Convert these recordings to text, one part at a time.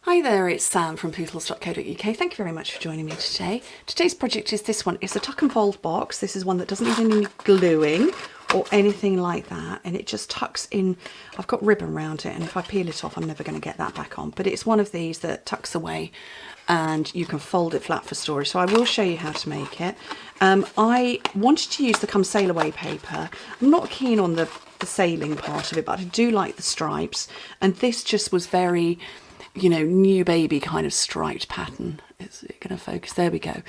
Hi there, it's Sam from Pootles.co.uk. Thank you very much for joining me today. Today's project is this one. It's a tuck and fold box. This is one that doesn't need any gluing or anything like that, and it just tucks in. I've got ribbon around it, and if I peel it off I'm never going to get that back on, but it's one of these that tucks away and you can fold it flat for storage. So I will show you how to make it. I wanted to use the Come Sail Away paper. I'm not keen on the sailing part of it, but I do like the stripes, and this just was very, you know, new baby kind of striped pattern. Is it going to focus? There we go.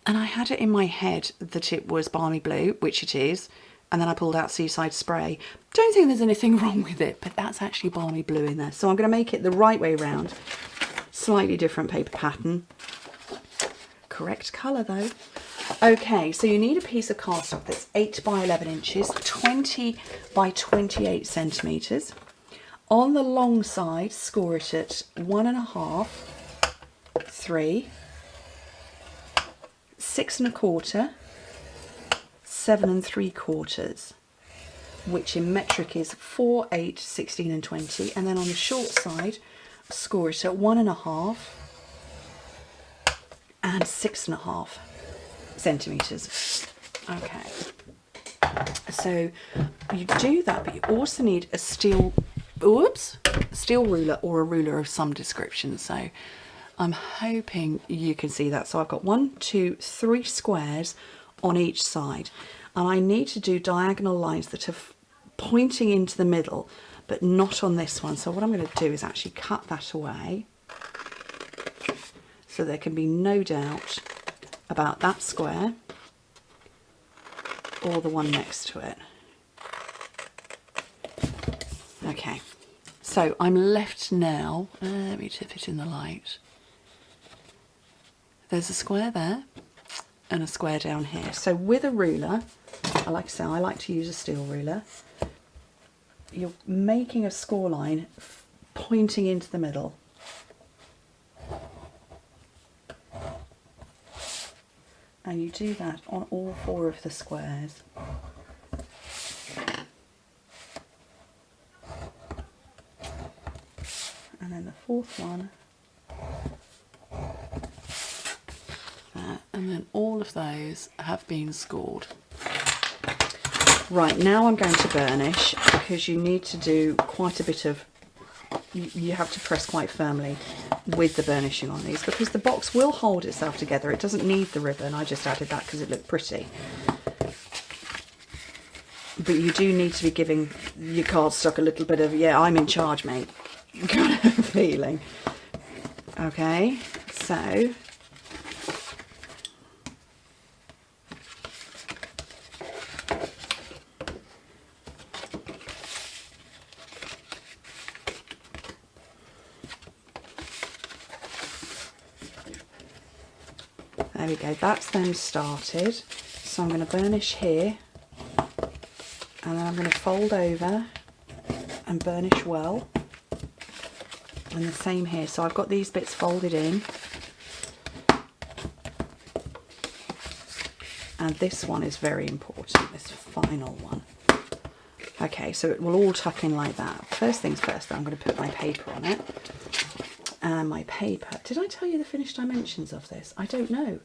And I had it in my head that it was balmy blue, which it is, and then I pulled out Seaside Spray. Don't think there's anything wrong with it, but that's actually balmy blue in there. So I'm going to make it the right way round. Slightly different paper pattern. Correct colour though. Okay, so you need a piece of cardstock that's 8 by 11 inches, 20 by 28 centimetres. On the long side, score it at 1.5, 3, 6 1/4, 7 3/4, which in metric is 4, 8, 16 and 20. And then on the short side, score it at 1.5 and 6.5 centimetres. Okay, so you do that, but you also need a steel ruler or a ruler of some description. So I'm hoping you can see that. So I've got 1, 2, 3 squares on each side, and I need to do diagonal lines that are pointing into the middle, but not on this one. So what I'm going to do is actually cut that away so there can be no doubt about that square or the one next to it. Okay, so I'm left now, let me tip it in the light. There's a square there and a square down here. So with a ruler, I like to say, I like to use a steel ruler. You're making a score line pointing into the middle. And you do that on all 4 of the squares. And then the 4th one. And then all of those have been scored. Right, now I'm going to burnish, because you need to do quite a bit of, you have to press quite firmly with the burnishing on these, because the box will hold itself together. It doesn't need the ribbon. I just added that because it looked pretty. But you do need to be giving your cardstock a little bit of, yeah, I'm in charge, mate, kind of feeling. Okay, so there we go, that's then started. So I'm going to burnish here, and then I'm going to fold over and burnish well, and the same here. So I've got these bits folded in, and this one is very important, this final one. Okay, so it will all tuck in like that. First things first, I'm going to put my paper on it. And my paper, did I tell you the finished dimensions of this? I don't know.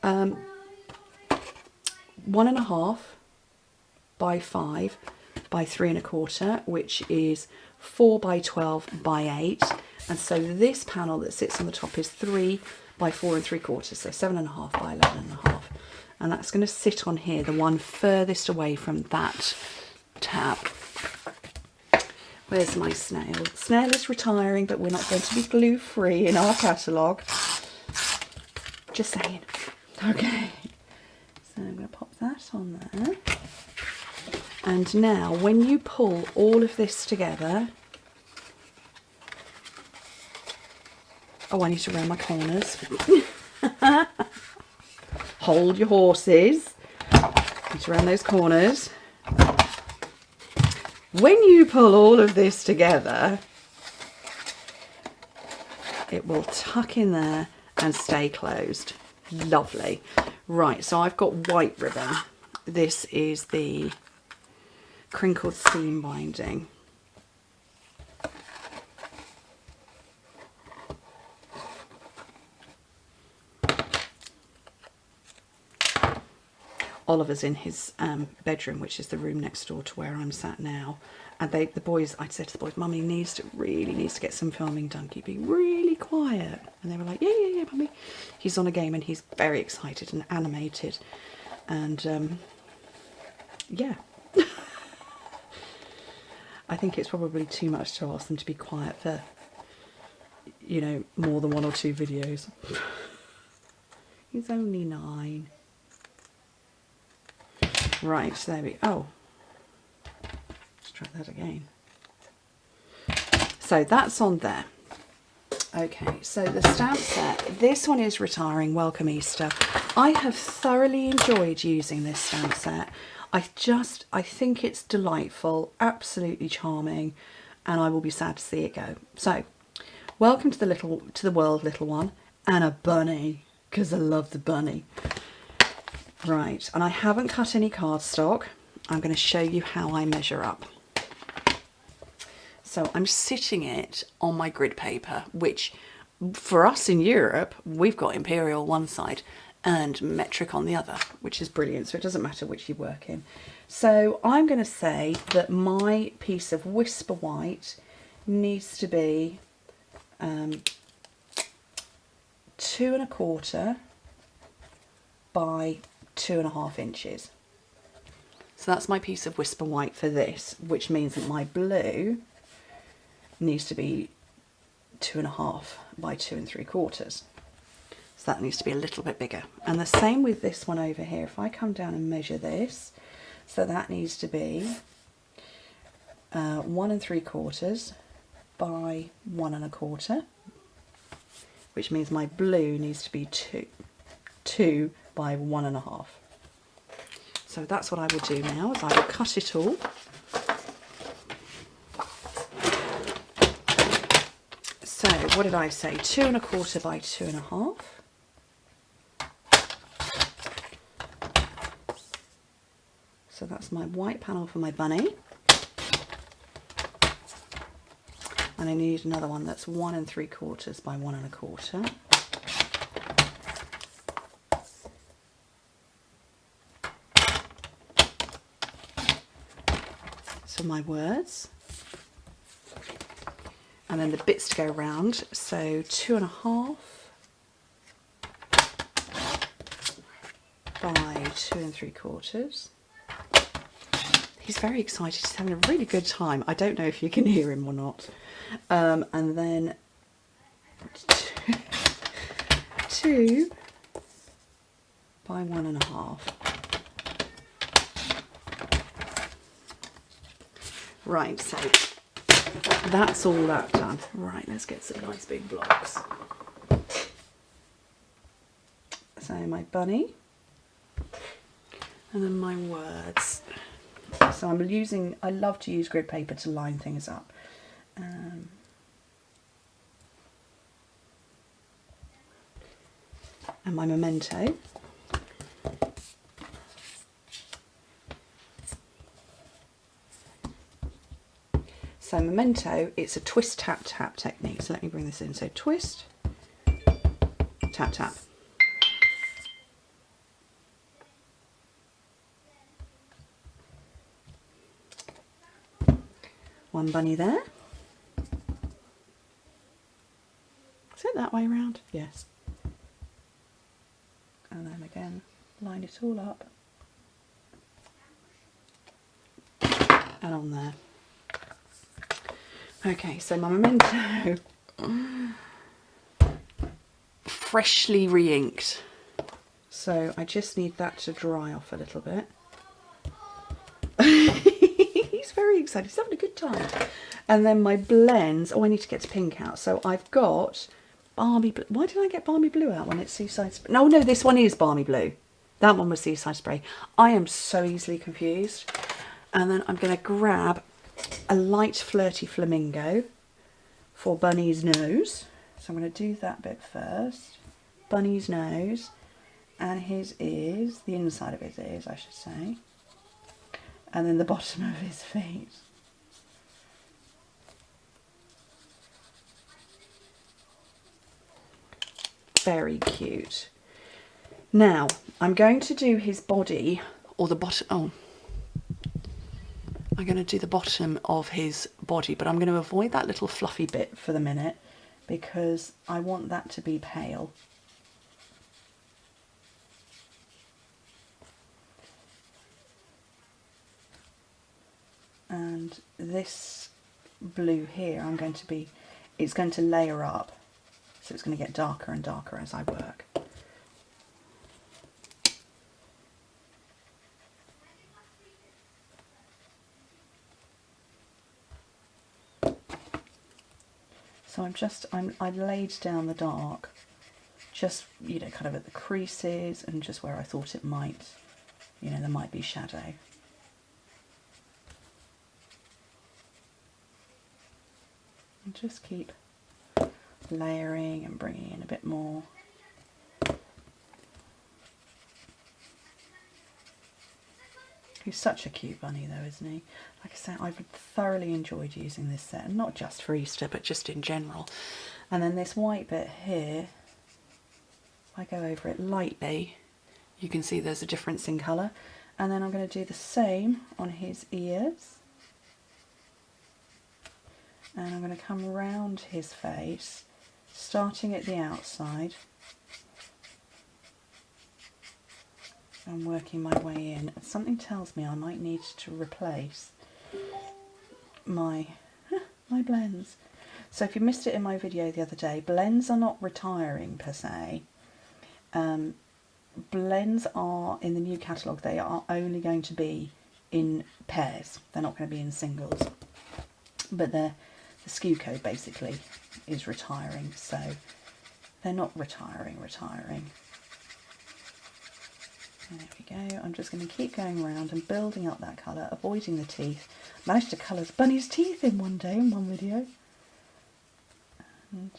1.5 by 5 by 3 1/4, which is 4 by 12 by 8. And so this panel that sits on the top is 3 by 4 3/4, so 7.5 by 11.5. And that's going to sit on here, the one furthest away from that tab. Where's my snail? Snail is retiring, but we're not going to be glue free in our catalogue. Just saying. Okay, so I'm going to pop that on there. And now when you pull all of this together, oh, I need to round my corners. Hold your horses. Need to round those corners. When you pull all of this together, it will tuck in there and stay closed. Lovely. Right, so I've got white ribbon. This is the crinkled seam binding. Oliver's in his bedroom, which is the room next door to where I'm sat now. And the boys, I'd said to the boys, Mummy really needs to get some filming done. Keep being really quiet. And they were like, yeah, Mummy. He's on a game and he's very excited and animated. And yeah. I think it's probably too much to ask them to be quiet for, you know, more than 1 or 2 videos. He's only 9. Right, so there we go. Oh. Let's try that again. So that's on there. Okay, so the stamp set. This one is retiring. Welcome Easter. I have thoroughly enjoyed using this stamp set. I think it's delightful, absolutely charming, and I will be sad to see it go. So, welcome to the world, little one, and a bunny, because I love the bunny. Right, and I haven't cut any cardstock. I'm going to show you how I measure up. So I'm sitting it on my grid paper, which for us in Europe, we've got imperial one side and metric on the other, which is brilliant. So it doesn't matter which you work in. So I'm going to say that my piece of Whisper White needs to be 2 1/4 by 2.5 inches. So that's my piece of Whisper White for this, which means that my blue needs to be 2.5 by 2 3/4. So that needs to be a little bit bigger. And the same with this one over here. If I come down and measure this, so that needs to be 1 3/4 by 1 1/4, which means my blue needs to be 2 by 1 1/2. So that's what I will do now, is I will cut it all. So what did I say? 2 1/4 by 2 1/2. So that's my white panel for my bunny. And I need another one that's 1 3/4 by 1 1/4. So my words. And then the bits to go around. So 2 1/2 by 2 3/4. He's very excited. He's having a really good time. I don't know if you can hear him or not. And then 2 by 1 1/2. Right, so that's all that done. Right, let's get some nice big blocks. So my bunny, and then my words. So I love to use grid paper to line things up. And my memento. So memento, it's a twist, tap, tap technique. So let me bring this in. So twist, tap, tap. One bunny there. Is it that way around? Yes. And then again, line it all up. And on there. Okay, so my memento. Freshly re-inked. So I just need that to dry off a little bit. He's very excited. He's having a good time. And then my blends. Oh, I need to get to pink out. So I've got Balmy Blue. Why did I get Balmy Blue out when it's Seaside Spray? No, this one is Balmy Blue. That one was Seaside Spray. I am so easily confused. And then I'm going to grab a light flirty flamingo for Bunny's nose. So I'm going to do that bit first. Bunny's nose. And his ears. The inside of his ears, I should say. And then the bottom of his feet. Very cute. Now, I'm going to do his body or the bottom, oh, I'm going to do the bottom of his body, but I'm going to avoid that little fluffy bit for the minute because I want that to be pale. And this blue here, it's going to layer up, so it's going to get darker and darker as I work. So I laid down the dark, just, you know, kind of at the creases and just where I thought it might, you know, there might be shadow. And just keep layering and bringing in a bit more. He's such a cute bunny though, isn't he? Like I said, I've thoroughly enjoyed using this set, and not just for Easter, but just in general. And then this white bit here, if I go over it lightly, you can see there's a difference in colour. And then I'm going to do the same on his ears. And I'm going to come around his face, starting at the outside. I'm working my way in. Something tells me I might need to replace my blends. So if you missed it in my video the other day, blends are not retiring per se. Blends are, in the new catalogue, they are only going to be in pairs. They're not going to be in singles. But the SKU code basically is retiring, so they're not retiring. There we go. I'm just going to keep going around and building up that colour, avoiding the teeth. Managed to colour Bunny's teeth in one day in one video. And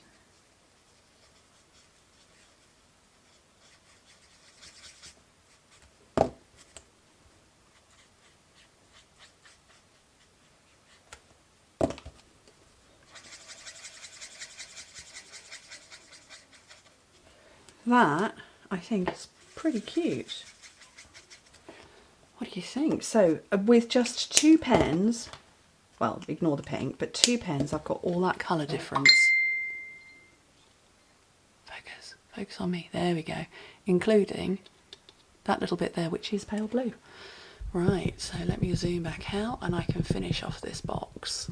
that, I think, is pretty cute. What do you think? So with just 2 pens, well, ignore the pink, but 2 pens, I've got all that colour difference. Focus on me, there we go. Including that little bit there, which is pale blue. Right, so let me zoom back out and I can finish off this box.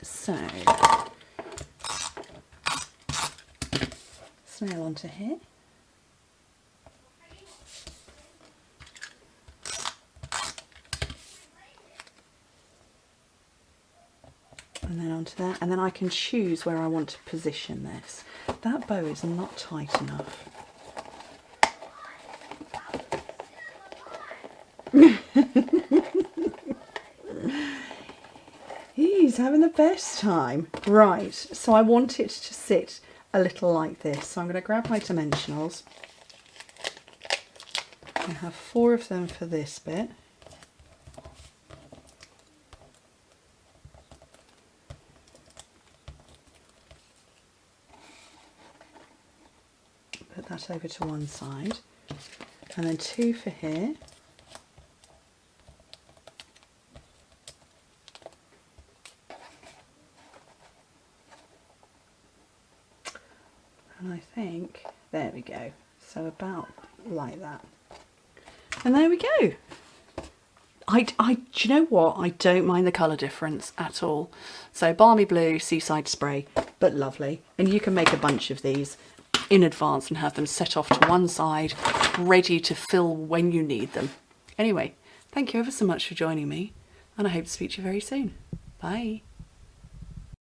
So, snail onto here. And then onto that, and then I can choose where I want to position this. That bow is not tight enough. He's having the best time. Right, so I want it to sit a little like this. So I'm going to grab my dimensionals. I have 4 of them for this bit. Put that over to one side, and then 2 for here. And I think, there we go, so about like that. And there we go. Do you know what? I don't mind the colour difference at all. So balmy blue, seaside spray, but lovely. And you can make a bunch of these in advance and have them set off to one side, ready to fill when you need them. Anyway, thank you ever so much for joining me, and I hope to speak to you very soon. Bye.